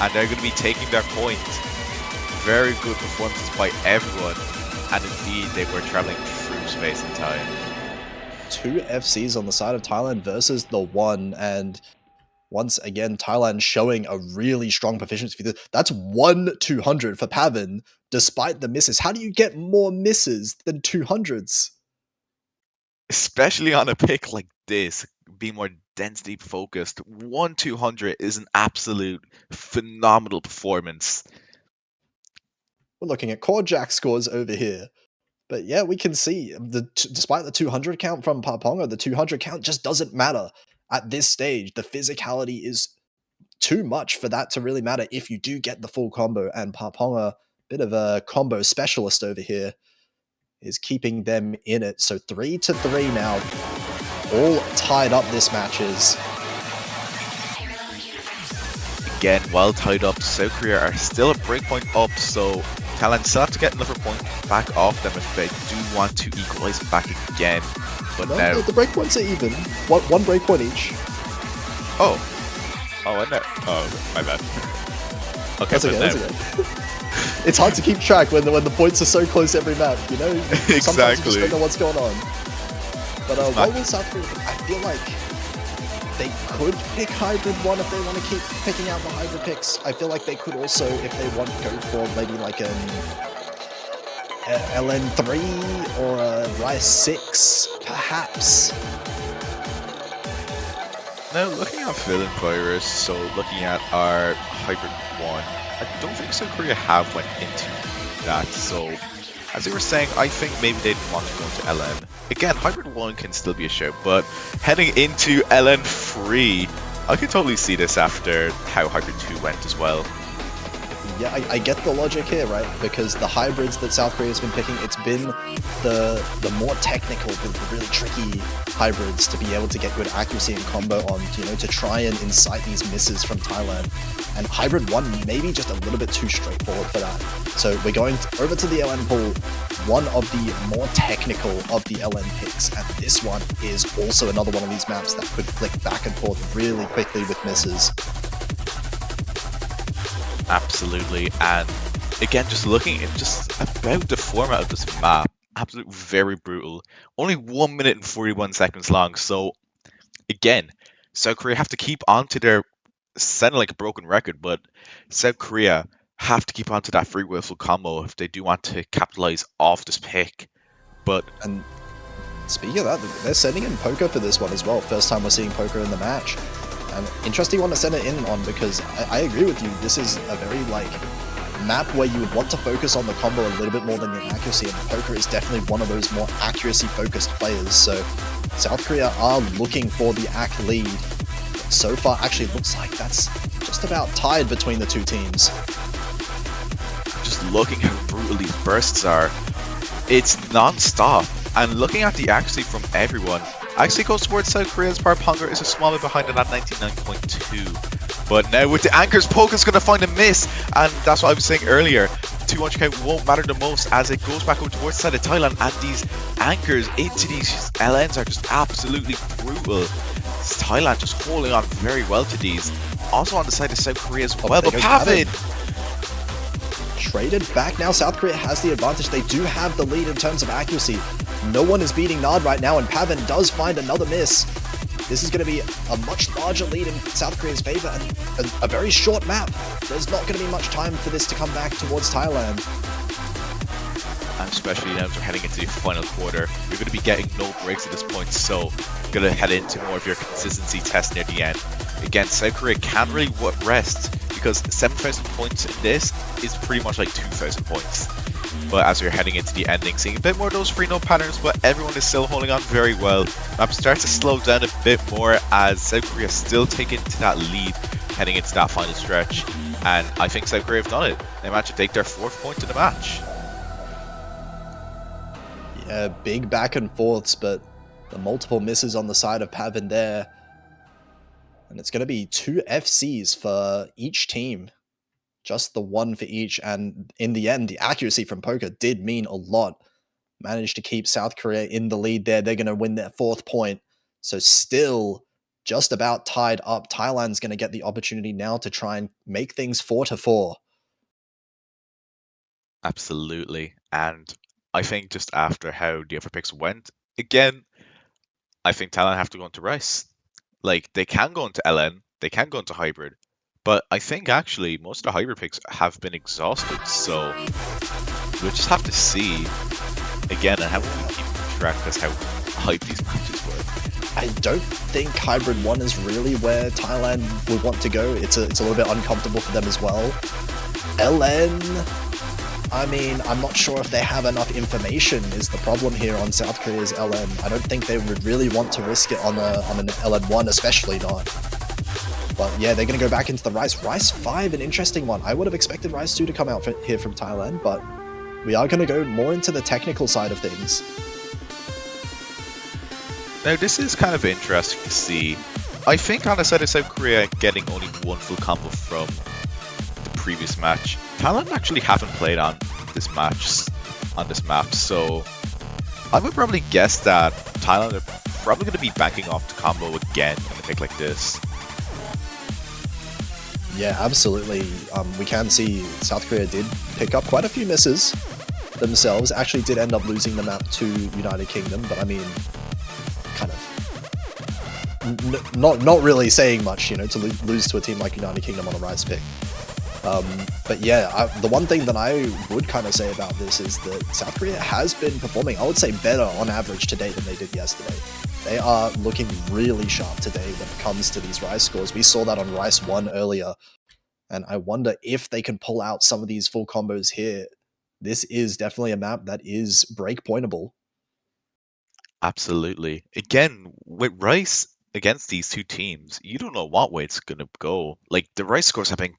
and they're going to be taking their point. Very good performances by everyone, and indeed they were traveling through space and time. 2 FCs on the side of Thailand versus the 1, and once again Thailand showing a really strong proficiency for this. That's 1-200 for Pavan despite the misses. How do you get more misses than 200s? Especially on a pick like this, be more density focused. 1-200 is an absolute phenomenal performance. We're looking at core jack scores over here. But yeah, we can see, despite the 200 count from Parponger, the 200 count just doesn't matter. at this stage, the physicality is too much for that to really matter if you do get the full combo. And Paponga, bit of a combo specialist over here, is keeping them in it. So 3-3 now. All tied up this match is. Again, well tied up, South Korea are still a breakpoint up, so Thailand still have to get another point back off them if they do want to equalize it back again. But No, now the breakpoints are even. One breakpoint each. Oh, and that. Oh, my bad. Okay, That's okay. It's hard to keep track when the points are so close every map, you know? Sometimes you just Exactly. don't know what's going on. But what will South Korea? I feel like they could pick Hybrid 1 if they want to keep picking out the Hybrid picks. I feel like they could also, if they want, go for maybe like an LN3 or a Rice 6, perhaps. Now, looking at Villain Virus, so looking at our Hybrid 1, I don't think South Korea have went into that, so as they were saying, I think maybe they didn't want to go into LN. Again, Hybrid 1 can still be a shout, but heading into LN3, I can totally see this after how Hybrid 2 went as well. Yeah, I get the logic here, right? Because the hybrids that South Korea's been picking, it's been the more technical, the really tricky hybrids to be able to get good accuracy and combo on, you know, to try and incite these misses from Thailand. And Hybrid 1 maybe just a little bit too straightforward for that. So we're going over to the LN pool, one of the more technical of the LN picks, and this one is also another one of these maps that could flick back and forth really quickly with misses. Absolutely, and again, just looking at just about the format of this map, absolutely very brutal. Only 1 minute and 41 seconds long, so again, South Korea have to keep on to their, sounding like a broken record, but South Korea have to keep on to that free whistle combo if they do want to capitalize off this pick. But And speaking of that, they're sending in Poker for this one as well. First time we're seeing Poker in the match. And interesting one to send it in on, because I agree with you. This is a very like map where you would want to focus on the combo a little bit more than your accuracy, and Poker is definitely one of those more accuracy focused players. So South Korea are looking for the AC lead. So far, actually looks like that's just about tied between the two teams. just looking how brutal these bursts are, it's non-stop. And looking at the accuracy from everyone, actually goes towards South Korea's Ponger is a small bit behind it at 99.2. But now with the anchors, Poker's going to find a miss, and that's what I was saying earlier. 200 count won't matter the most as it goes back over towards the side of Thailand, and these anchors into these LNs are just absolutely brutal. Thailand just holding on very well to these. Also on the side of South Korea as well, but Pavin! Traded back now. South Korea has the advantage. They do have the lead in terms of accuracy. No one is beating Nard right now, and Pavin does find another miss. This is going to be a much larger lead in South Korea's favor, and a very short map. There's not going to be much time for this to come back towards Thailand. And especially now as we're heading into the final quarter, you're going to be getting no breaks at this point, so you're going to head into more of your consistency test near the end. Again, South Korea can't really rest, because 7,000 points in this is pretty much like 2,000 points. But as we're heading into the ending, seeing a bit more of those free no patterns, but everyone is still holding on very well. Map starts to slow down a bit more as South Korea still taking to that lead heading into that final stretch. And I think South Korea have done it. They managed to take their 4th point in the match. Yeah, big back and forths, but the multiple misses on the side of Pavin there. And it's going to be 2 FCs for each team. Just the one for each, and in the end, the accuracy from Poker did mean a lot. Managed to keep South Korea in the lead there. They're going to win their 4th point. So still just about tied up. Thailand's going to get the opportunity now to try and make things 4-4. Absolutely. And I think just after how the other picks went, again, I think Thailand have to go into Rice. Like, they can go into LN, they can go into Hybrid, but I think actually most of the Hybrid picks have been exhausted, so we'll just have to see again and how we keep track as how hype these matches were. I don't think Hybrid 1 is really where Thailand would want to go. It's a little bit uncomfortable for them as well. LN, I mean, I'm not sure if they have enough information is the problem here on South Korea's LN. I don't think they would really want to risk it on an LN1, especially not. But yeah, they're going to go back into the Rice. Rice 5, an interesting one. I would have expected Rice 2 to come out here from Thailand, but we are going to go more into the technical side of things. Now, this is kind of interesting to see. I think on the side of South Korea getting only one full combo from the previous match, Thailand actually haven't played on this map, so I would probably guess that Thailand are probably going to be banking off the combo again in a pick like this. Yeah, absolutely. We can see South Korea did pick up quite a few misses themselves. Actually did end up losing the map to United Kingdom, but I mean, kind of not really saying much, you know, to lose to a team like United Kingdom on a Rice pick. But yeah, the one thing that I would kind of say about this is that South Korea has been performing, I would say, better on average today than they did yesterday. They are looking really sharp today when it comes to these Rice scores. We saw that on Rice 1 earlier, and I wonder if they can pull out some of these full combos here. This is definitely a map that is break-pointable. Absolutely. Again, with Rice against these two teams, you don't know what way it's going to go. Like, the Rice scores have been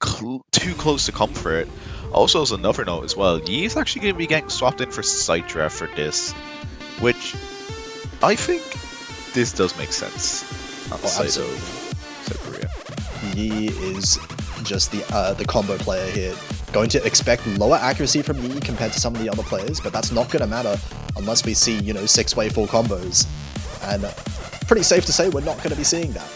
too close to comfort. Also, as another note as well, Yi is actually going to be getting swapped in for Citra for this, which I think this does make sense on the side of South Korea. Yi is just the combo player here. Going to expect lower accuracy from Yi compared to some of the other players, but that's not going to matter unless we see, you know, 6-way full combos. And pretty safe to say we're not going to be seeing that.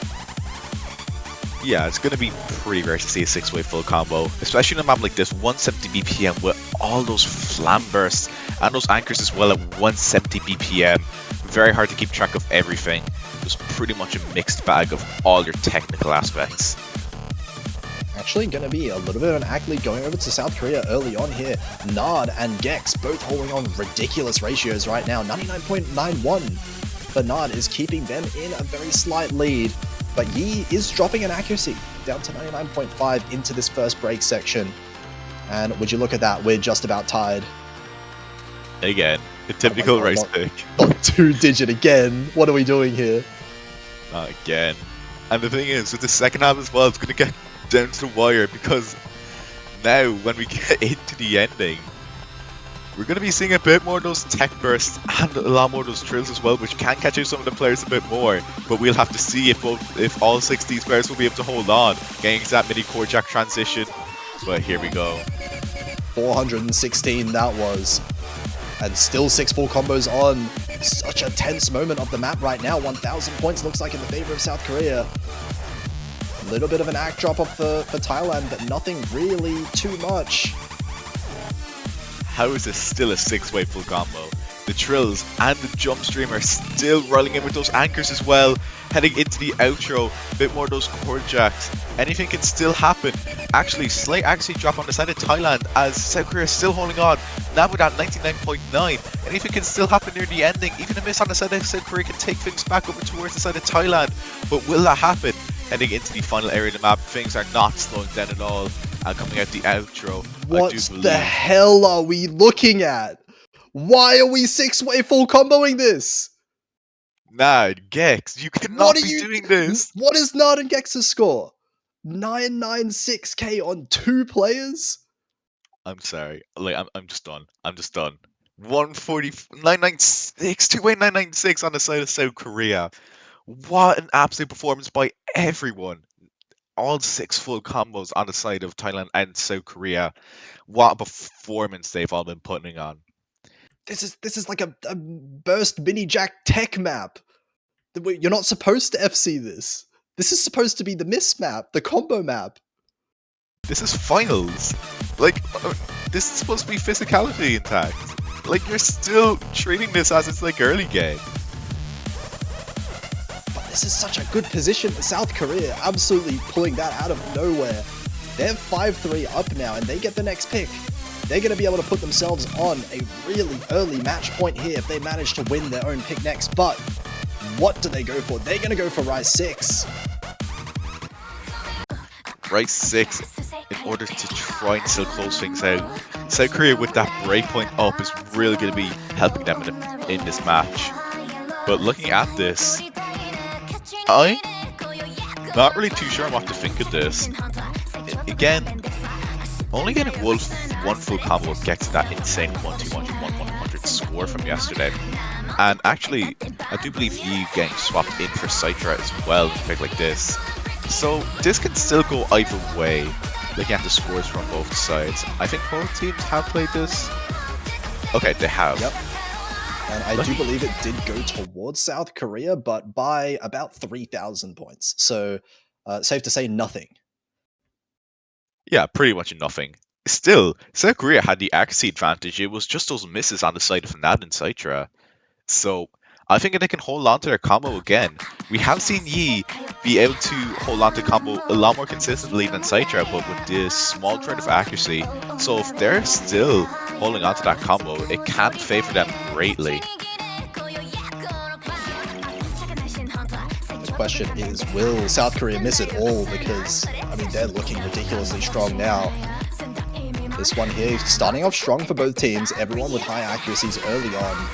Yeah, it's going to be pretty rare to see a 6-way full combo, especially in a map like this, 170 BPM with all those flam bursts and those anchors as well at 170 BPM. Very hard to keep track of everything. It's pretty much a mixed bag of all your technical aspects. Actually going to be a little bit of an act lead going over to South Korea early on here. Nard and Gex both holding on ridiculous ratios right now, 99.91. But Nard is keeping them in a very slight lead. But Yi is dropping an accuracy down to 99.5 into this first break section. And would you look at that, we're just about tied. Again, a typical Rice pick. Not 2-digit again. What are we doing here? Not again. And the thing is, with the second half as well, it's going to get down to the wire, because now when we get into the ending, we're going to be seeing a bit more of those tech bursts and a lot more of those trills as well, which can catch out some of the players a bit more. But we'll have to see if all 6 of these players will be able to hold on, getting to that midi core jack transition. But here we go. 416 that was. And still 6 full combos on. Such a tense moment of the map right now. 1,000 points looks like in the favor of South Korea. A little bit of an act drop off for Thailand, but nothing really too much. How is this still a 6-way full combo? The trills and the jump stream are still rolling in with those anchors as well. Heading into the outro, a bit more of those core jacks. Anything can still happen. Actually, slight accuracy drop on the side of Thailand as South Korea is still holding on. Now with that 99.9. Anything can still happen near the ending. Even a miss on the side of South Korea can take things back over towards the side of Thailand. But will that happen? Heading into the final area of the map, things are not slowing down at all. And coming out the outro, What the hell are we looking at? Why are we 6-way full comboing this? Nah, Gex, you cannot be doing this. What is Nard and Gex's score? 996k on 2 players? I'm sorry. Like, I'm just done. I'm just done. 996, 2-way 996 on the side of South Korea. What an absolute performance by everyone. All 6 full combos on the side of Thailand and South Korea. What a performance they've all been putting on. This is like a burst mini jack tech map. You're not supposed to FC this. This is supposed to be the miss map, the combo map. This is finals. Like, this is supposed to be physicality intact. Like, you're still treating this as it's like early game. This is such a good position for South Korea, absolutely pulling that out of nowhere. They're 5-3 up now, and they get the next pick. They're going to be able to put themselves on a really early match point here if they manage to win their own pick next. But what do they go for? They're going to go for Rice 6. Rice 6 in order to try and still close things out. South Korea with that breakpoint up is really going to be helping them in this match. But looking at this, I'm not really too sure what to think of this. Again, only getting one full combo gets that insane 1-200 score from yesterday. And actually, I do believe Yi getting swapped in for Citra as well in a pick like this. So this can still go either way, looking at the scores from both sides. I think both teams have played this. Okay, they have. Yep. And I do believe it did go towards South Korea, but by about 3,000 points. So safe to say nothing. Yeah, pretty much nothing. Still, South Korea had the accuracy advantage. It was just those misses on the side of Nad and Citra. So I think they can hold on to their combo again. We have seen Yi be able to hold on to combo a lot more consistently than Citra, but with this small trade of accuracy. So if they're still holding on to that combo, it can favor them greatly. The question is, will South Korea miss it all? Because, I mean, they're looking ridiculously strong now. This one here, starting off strong for both teams, everyone with high accuracies early on.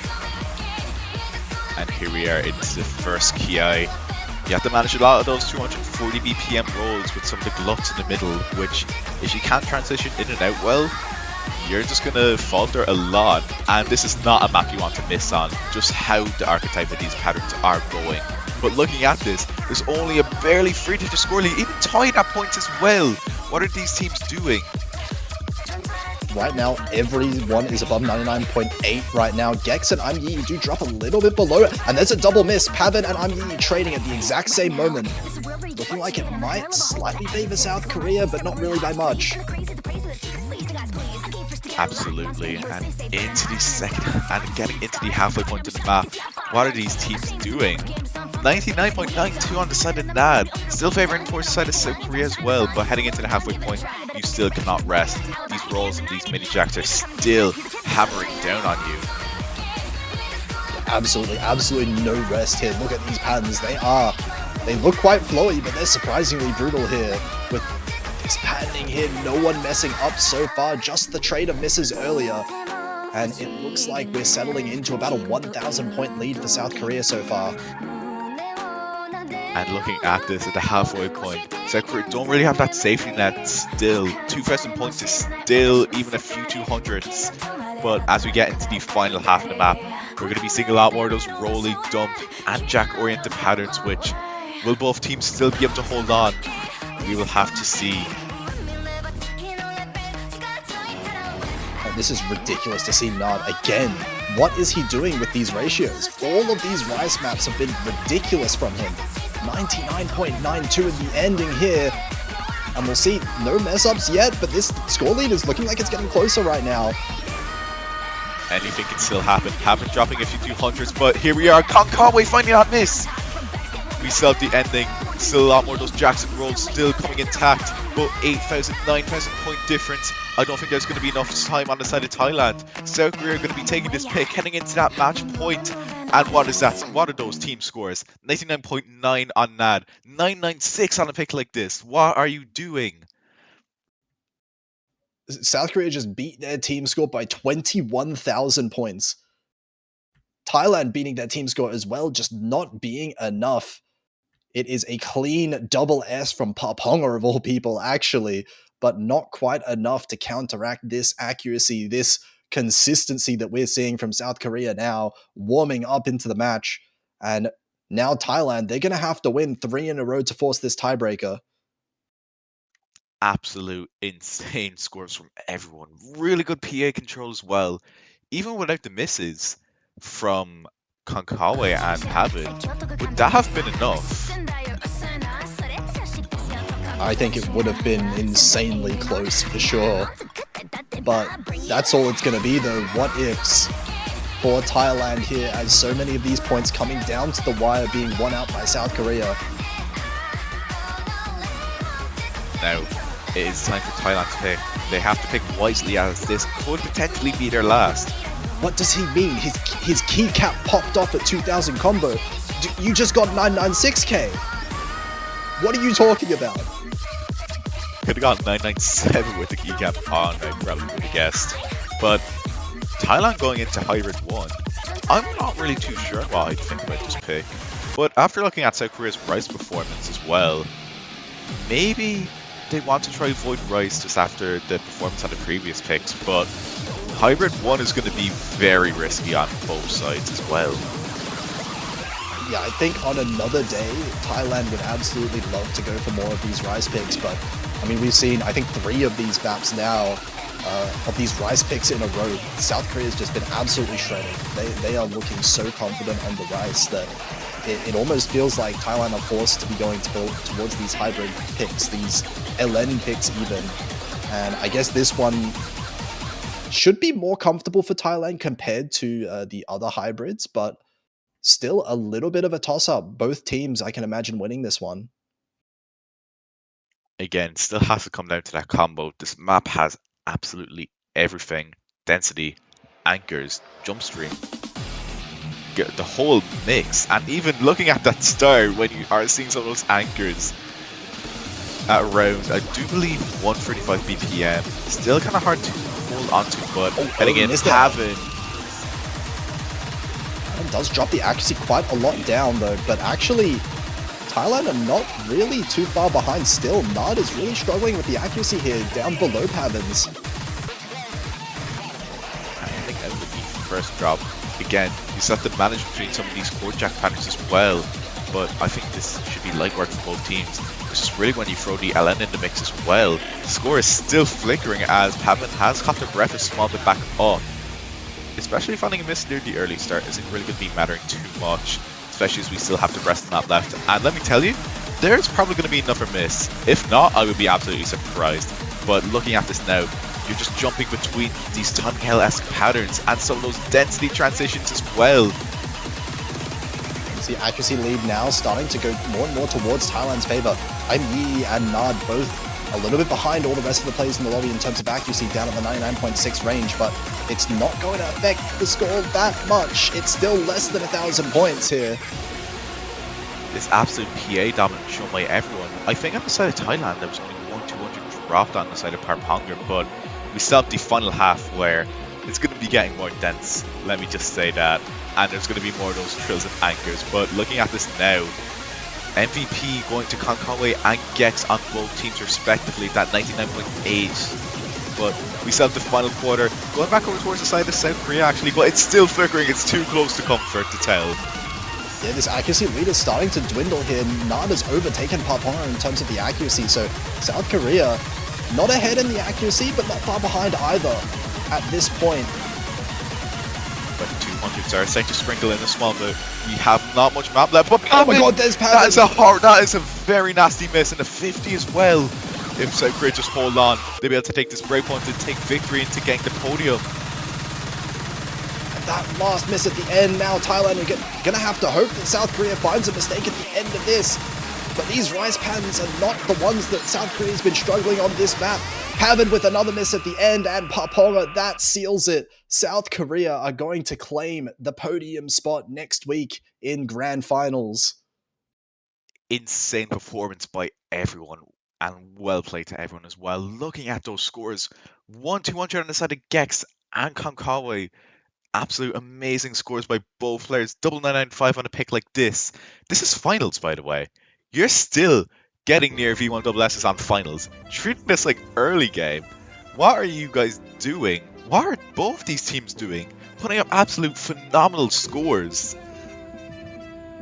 And here we are into the first Ki. You have to manage a lot of those 240 BPM rolls with some of the gluts in the middle, which if you can't transition in and out well, you're just going to falter a lot. And this is not a map you want to miss on, just how the archetype of these patterns are going. But looking at this, there's only a barely 3-digit score lead, even tied at points as well. What are these teams doing? Right now, everyone is above 99.8 right now. Gex and Yi do drop a little bit below it, and there's a double miss. Pavin and Yi trading at the exact same moment. Looking like it might slightly favor South Korea, but not really by much. Absolutely, and into the second, and getting into the halfway point of the map. What are these teams doing? 99.92 on the side of Nad, still favoring towards the side of South Korea as well, but heading into the halfway point, you still cannot rest. These rolls and these mini jacks are still hammering down on you. Absolutely no rest here. Look at these patterns. They look quite flowy, but they're surprisingly brutal here. With this patterning here, no one messing up so far, just the trade of misses earlier. And it looks like we're settling into about a 1,000 point lead for South Korea so far. And looking at this at the halfway point, South Korea don't really have that safety net still. 2,000 points is still even a few 200s. But as we get into the final half of the map, we're going to be seeing a lot more of those rolly, dump, and jack-oriented patterns, which will both teams still be able to hold on? We will have to see. This is ridiculous to see Nard again. What is he doing with these ratios? All of these Rice maps have been ridiculous from him. 99.92 in the ending here. And we'll see, no mess-ups yet, but this score lead is looking like it's getting closer right now. Anything can still happen. Happen dropping a few 200s, but here we are. Conway finding that miss. We still have the ending. Still a lot more of those jacks and rolls still coming intact. But 8,000, 9,000 point difference. I don't think there's going to be enough time on the side of Thailand. South Korea are going to be taking this pick, heading into that match point. And what is that? What are those team scores? 99.9 on Nad. 996 on a pick like this. What are you doing? South Korea just beat their team score by 21,000 points. Thailand beating their team score as well, just not being enough. It is a clean double S from Paponga of all people, actually, but not quite enough to counteract this accuracy, this consistency that we're seeing from South Korea now, warming up into the match. And now Thailand, they're going to have to win 3 in a row to force this tiebreaker. Absolute insane scores from everyone. Really good PA control as well. Even without the misses from Konkawa and Pavin, would that have been enough? I think it would have been insanely close for sure. But that's all it's going to be though. What ifs for Thailand here, as so many of these points coming down to the wire being won out by South Korea. Now, it is time for Thailand to pick. They have to pick wisely, as this could potentially be their last. What does he mean? His key cap popped off at 2,000 combo. You just got 996k. What are you talking about? could have gone 997 with the keycap on, I probably would have guessed. But Thailand going into Hybrid 1, I'm not really too sure what I think about this pick. But after looking at South Korea's Rice performance as well, maybe they want to try Void Rice just after the performance on the previous picks, but Hybrid 1 is going to be very risky on both sides as well. Yeah, I think on another day, Thailand would absolutely love to go for more of these Rice picks, but I mean, we've seen, I think, 3 of these maps now, of these Rice picks in a row. South Korea's just been absolutely shredded. They are looking so confident on the Rice that it almost feels like Thailand are forced to be going towards these hybrid picks, these LN picks even. And I guess this one should be more comfortable for Thailand compared to the other hybrids, but still a little bit of a toss-up. Both teams, I can imagine winning this one. Again, still has to come down to that combo. This map has absolutely everything. Density, anchors, jump stream, the whole mix. And even looking at that start, when you are seeing some of those anchors at around, I do believe 135 BPM, still kind of hard to hold onto, but and again, Pavan does drop the accuracy quite a lot down though, but actually Thailand are not really too far behind still. Nard is really struggling with the accuracy here, down below Pavan's. I think that would be first drop. Again, you still have to manage between some of these core jack patterns as well, but I think this should be light work for both teams. It's just really when you throw the LN in the mix as well. The score is still flickering as Pavan has caught the breath a small bit back up. Especially finding a miss near the early start isn't really going to be mattering too much, especially as we still have the rest of the map left. And let me tell you, there's probably going to be another miss. If not, I would be absolutely surprised. But looking at this now, you're just jumping between these timing hell-esque patterns and some of those density transitions as well. You see accuracy lead now starting to go more and more towards Thailand's favor. Yi and Nard both a little bit behind all the rest of the players in the lobby in terms of accuracy, down at the 99.6 range, but it's not going to affect the score that much. It's still less than 1,000 points here. This absolute PA dominance shown by everyone. I think on the side of Thailand there was only 1-200 dropped on the side of Parponger, but we still have the final half where it's going to be getting more dense, let me just say that, and there's going to be more of those trills and anchors. But looking at this now, MVP going to Konkawa and Gex on both teams respectively, that 99.8. But we still have the final quarter going back over towards the side of South Korea actually, but it's still flickering. It's too close to comfort to tell. Yeah, this accuracy lead is starting to dwindle here. Nard has overtaken Parponger in terms of the accuracy, so South Korea not ahead in the accuracy, but not far behind either at this point. But 200s are starting to sprinkle in a small bit. We have not much map left, but oh my god, there's Pavan! That is a very nasty miss, and a 50 as well. If South Korea just hold on, they'll be able to take this breakpoint and take victory into getting the podium. And that last miss at the end, now Thailand are gonna have to hope that South Korea finds a mistake at the end of this. But these Rice patterns are not the ones that South Korea's been struggling on this map. Pavan with another miss at the end, and Parponger, that seals it. South Korea are going to claim the podium spot next week in Grand Finals. Insane performance by everyone, and well played to everyone as well. Looking at those scores, 1-200 on the side of Gex and Konkawa. Absolute amazing scores by both players. Double 995 on a pick like this. This is finals, by the way. You're still getting near V1SS's on finals. Treating this like early game. What are you guys doing? What are both these teams doing? Putting up absolute phenomenal scores.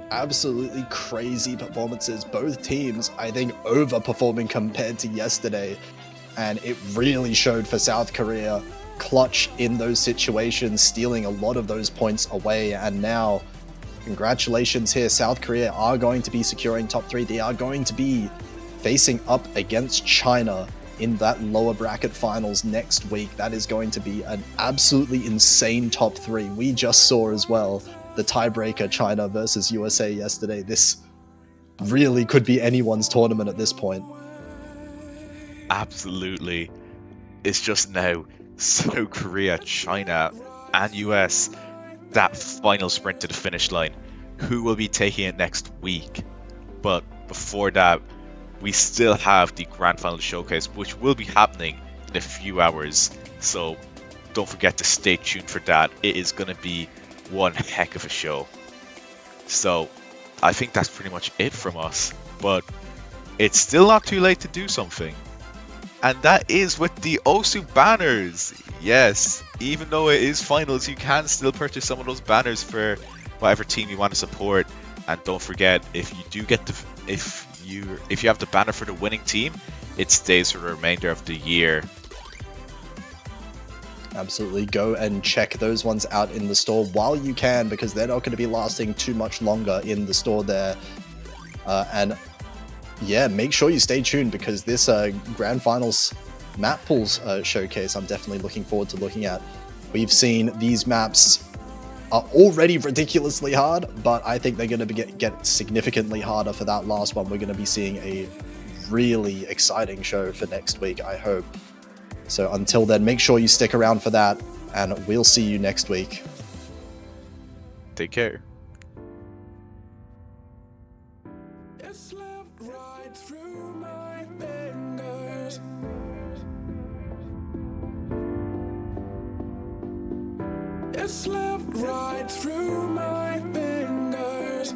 Absolutely crazy performances. Both teams, I think, overperforming compared to yesterday. And it really showed for South Korea. Clutch in those situations, stealing a lot of those points away. And now, congratulations here. South Korea are going to be securing top 3. They are going to be facing up against China in that lower bracket finals next week. That is going to be an absolutely insane top 3. We just saw as well the tiebreaker China versus USA yesterday. This really could be anyone's tournament at this point. Absolutely. It's just now South Korea, China, and US, that final sprint to the finish line. Who will be taking it next week? But before that, we still have the Grand Final Showcase, which will be happening in a few hours. So don't forget to stay tuned for that. It is going to be one heck of a show. So I think that's pretty much it from us. But it's still not too late to do something. And that is with the Osu banners. Yes, even though it is finals, you can still purchase some of those banners for whatever team you want to support. And don't forget, if you do get if you have the banner for the winning team, it stays for the remainder of the year. Absolutely, go and check those ones out in the store while you can, because they're not going to be lasting too much longer in the store there. And yeah, make sure you stay tuned, because this Grand Finals map pools showcase, I'm definitely looking forward to looking at. We've seen these maps are already ridiculously hard, but I think they're going to get significantly harder for that last one. We're going to be seeing a really exciting show for next week, I hope. So until then, make sure you stick around for that, and we'll see you next week. Take care. It slipped right through my fingers. It slipped right through my fingers.